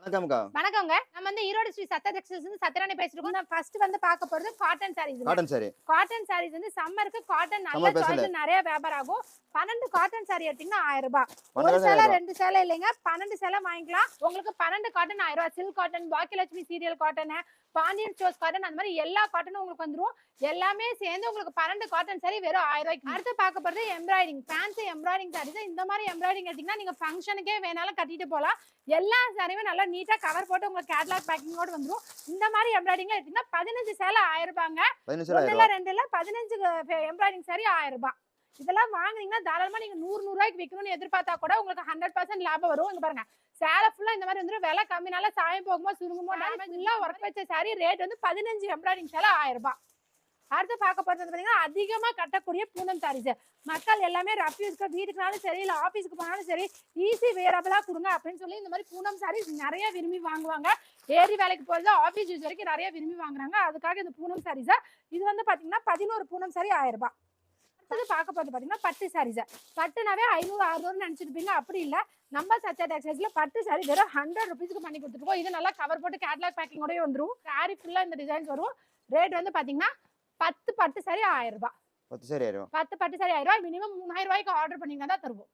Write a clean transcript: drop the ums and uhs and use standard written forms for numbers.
வணக்கம்க்கா. வணக்கங்க. நம்ம வந்து ஈரோடு ஸ்ரீ சத்யா டெக்ஸ்டைல்ஸ் இருந்து சத்யராணி பேசிருக்கோம். நான் ஃபர்ஸ்ட் வந்து பார்க்க போறது காட்டன் சாரீஸ்ங்க. காட்டன் சாரி. காட்டன் சாரீஸ் வந்து சம்மருக்கு காட்டன் நல்ல சம்மர் ஸ்பெஷல். சாய்ஸ்ல நெறைய வியாபாரம் ஆகும். 12 காட்டன் சாரி எடுத்தீங்கன்னா ரூ. 1000. ஒரு 12,000 சேலை, ரூபாய். 2 சேலை இல்லைங்க. 12 சேலை வாங்கிக்கலாம். உங்களுக்கு 12 காட்டன் ரூ. 1000. Silk cotton, Baakiyalakshmi serial cotton, Pandian stores cotton அந்த மாதிரி எல்லா காட்டனும் உங்களுக்கு வந்துரும். எல்லாமே சேர்ந்து உங்களுக்கு 12 காட்டன் சாரி வெறும் ரூ. 1000. அடுத்து பார்க்க போறது எம்ப்ராய்டிங். Fancy embroidering saris. இந்த மாதிரி எம்ப்ராய்டிங் எடுத்தீங்கன்னா நீங்க ஃபங்க்ஷனுக்கே வேணாலும் கட்டிட்டு போலாம். எல்லா சாரியுமே நல்லா நீட்டா கவர் போட்டு உங்களுக்கு கேட்டலாக் பேக்கிங்கோட வந்துரும். இந்த மாதிரி எம்ப்ராய்டிங்ல எடுத்தீங்கன்னா 15 சேலை ரூ. 1000ங்க. 15 சேலை ஒண்ணுல ரெண்டுல 15 எம்ப்ராய்டிங் சாரி ரூ. 1000. இதெல்லாம் வாங்குனீங்கன்னா தாராளமா நீங்க 100 ரூபாய்க்கு விற்கணும்னு எதிர்பார்த்தா கூட உங்களுக்கு 100% லாபம் வரும். இங்க பாருங்க, சேலை ஃபுல்லா இந்த மாதிரி வந்துரும். விலை கம்மினால சாயம் போகுமோ சுருங்குமோ டேமேஜ் இல்ல. ஒர்க் வச்ச சாரி ரேட் வந்து 15 எம்ப்ராய்டிங் சேலை ரூ. 1000. அடுத்து பார்க்க போறது பாத்தீங்கன்னா அதிகமா கட்டக்கூடிய பூனம் சாரீஸ். மக்கள் எல்லாமே ரஃப்யூஸ்க்கு வீட்டுக்குனாலும் சரி இல்ல ஆபீஸ்க்கு போனாலும் சரி ஈஸி வேரபிளா கொடுங்க அப்படின்னு சொல்லி இந்த மாதிரி பூனம் சாரீஸ் நிறைய விரும்பி வாங்குவாங்க. ஏரி வேலைக்கு போறது ஆபீஸ் யூஸ் வரைக்கும் நிறைய விரும்பி வாங்குறாங்க. அதுக்காக இந்த பூனம் சாரீஸ் இது வந்து பாத்தீங்கன்னா 11 பூனம் சாரி ரூ. 1000. அடுத்தது பார்க்க போறது பாத்தீங்கன்னா பட்டு சாரீஸ். பட்டுனாவே 500 600 நினைச்சிருப்பீங்க. அப்படி இல்ல, நம்ம சத்யா டெக்ஸ்டைல்ஸ்ல பட்டு சாரி வெறும் 100 ருபீஸ்க்கு பண்ணி கொடுத்துருக்கோம். இது நல்லா கவர் போட்டு கேட்டலாக் பேக்கிங்கோடய வந்துரும். சாரி ஃபுல்லா இந்த டிசைன்ஸ் வரும். ரேட் வந்து பாத்தீங்கன்னா 10 பட்டு சாரி ரூ. 1000. 10 சாரி 1000. 10 பட்டு சாரி ரூ. 1000. மினிமம் 3000 ரூபாய்க்கு ஆர்டர் பண்ணீங்கன்னா தான் தருவோம்.